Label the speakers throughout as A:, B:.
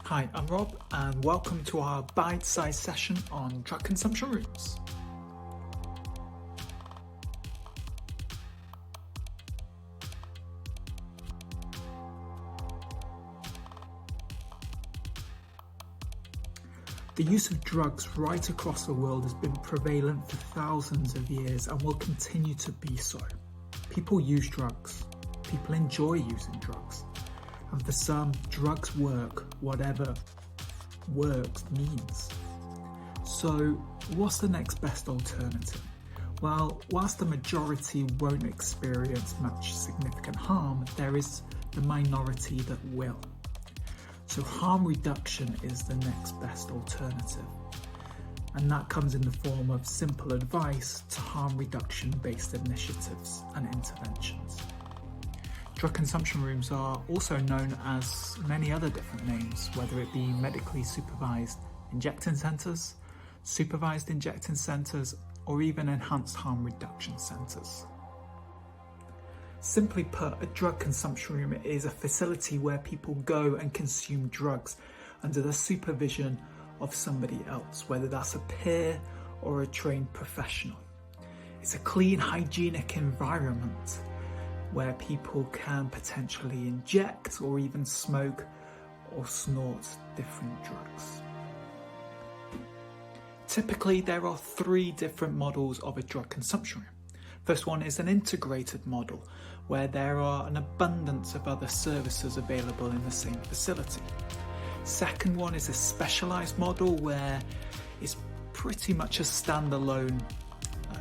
A: Hi, I'm Rob and welcome to our bite-sized session on drug consumption rooms. The use of drugs right across the world has been prevalent for thousands of years and will continue to be so. People use drugs. People enjoy using drugs. And for some, drugs work, whatever works means. So what's the next best alternative? Well, whilst the majority won't experience much significant harm, there is the minority that will. So harm reduction is the next best alternative. And that comes in the form of simple advice to harm reduction based initiatives and interventions. Drug consumption rooms are also known as many other different names, whether it be medically supervised injecting centres, supervised injecting centres, or even enhanced harm reduction centres. Simply put, a drug consumption room is a facility where people go and consume drugs under the supervision of somebody else, whether that's a peer or a trained professional. It's a clean, hygienic environment where people can potentially inject or even smoke or snort different drugs. Typically, there are three different models of a drug consumption room. First one is an integrated model, where there are an abundance of other services available in the same facility. Second one is a specialised model, where it's pretty much a standalone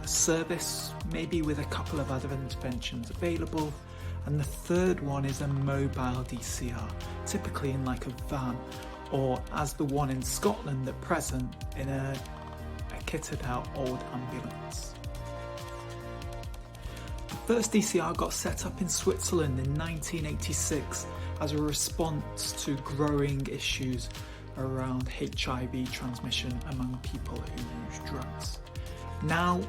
A: service, maybe with a couple of other interventions available. And the third one is a mobile DCR, typically in like a van, or as the one in Scotland at present, in a kitted out old ambulance. The first DCR got set up in Switzerland in 1986 as a response to growing issues around HIV transmission among people who use drugs. Now,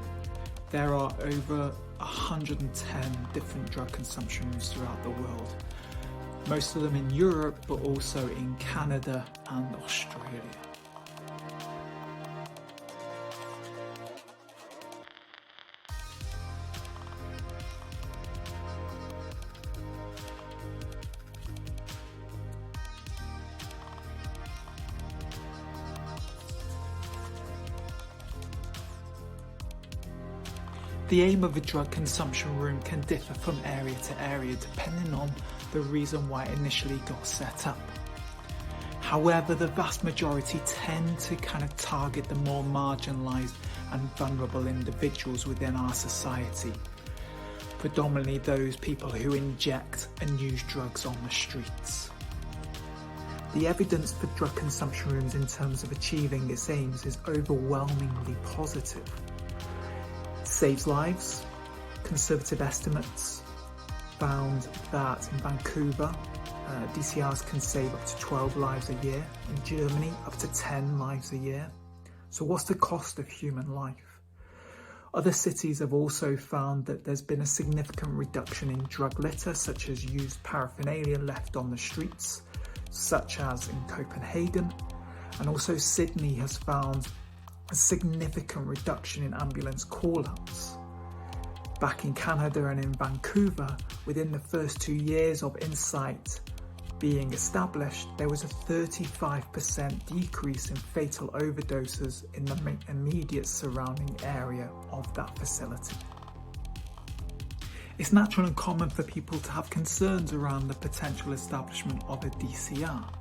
A: there are over 110 different drug consumption rooms throughout the world, most of them in Europe, but also in Canada and Australia. The aim of a drug consumption room can differ from area to area depending on the reason why it initially got set up. However, the vast majority tend to kind of target the more marginalised and vulnerable individuals within our society, predominantly those people who inject and use drugs on the streets. The evidence for drug consumption rooms in terms of achieving its aims is overwhelmingly positive. Saves lives. Conservative estimates found that in Vancouver, DCRs can save up to 12 lives a year. In Germany, up to 10 lives a year. So what's the cost of human life? Other cities have also found that there's been a significant reduction in drug litter, such as used paraphernalia left on the streets, such as in Copenhagen. And also Sydney has found a significant reduction in ambulance call-outs. Back in Canada and in Vancouver, within the first 2 years of Insight being established, there was a 35% decrease in fatal overdoses in the immediate surrounding area of that facility. It's natural and common for people to have concerns around the potential establishment of a DCR.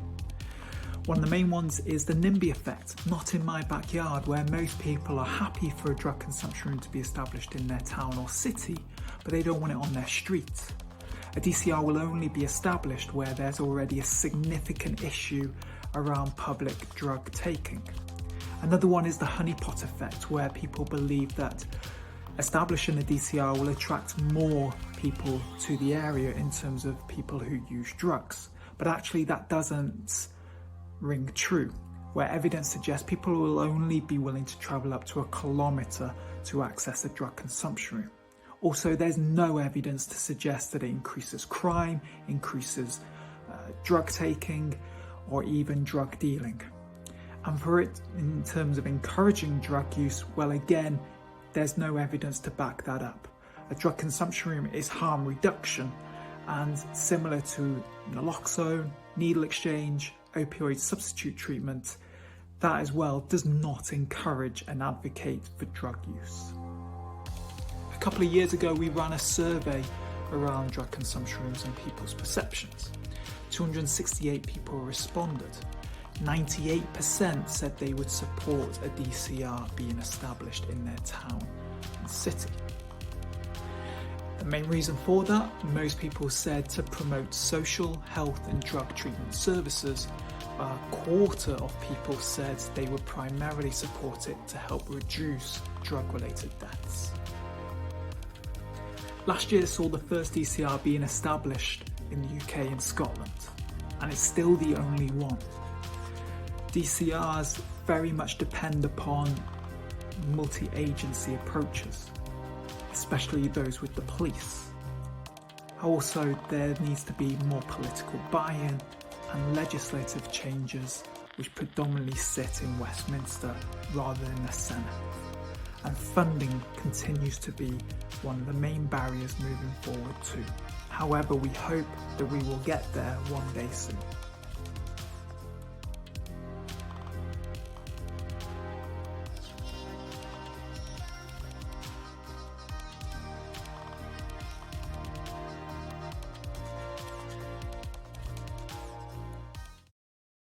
A: One of the main ones is the NIMBY effect, not in my backyard, where most people are happy for a drug consumption room to be established in their town or city, but they don't want it on their street. A DCR will only be established where there's already a significant issue around public drug taking. Another one is the honeypot effect, where people believe that establishing a DCR will attract more people to the area in terms of people who use drugs. But actually that doesn't ring true, where evidence suggests people will only be willing to travel up to 1 kilometre to access a drug consumption room. Also, there's no evidence to suggest that it increases crime, increases drug taking, or even drug dealing. And for it, in terms of encouraging drug use, well, again, there's no evidence to back that up. A drug consumption room is harm reduction, and similar to naloxone, needle exchange, opioid substitute treatment, that as well does not encourage and advocate for drug use. A couple of years ago, we ran a survey around drug consumption rooms and people's perceptions. 268 people responded. 98% said they would support a DCR being established in their town and city. The main reason for that, most people said to promote social, health and drug treatment services. A quarter of people said they would primarily support it to help reduce drug-related deaths. Last year saw the first DCR being established in the UK and Scotland, and it's still the only one. DCRs very much depend upon multi-agency approaches, especially those with the police. Also, there needs to be more political buy-in and legislative changes which predominantly sit in Westminster rather than the Senate. And funding continues to be one of the main barriers moving forward too. However, we hope that we will get there one day soon.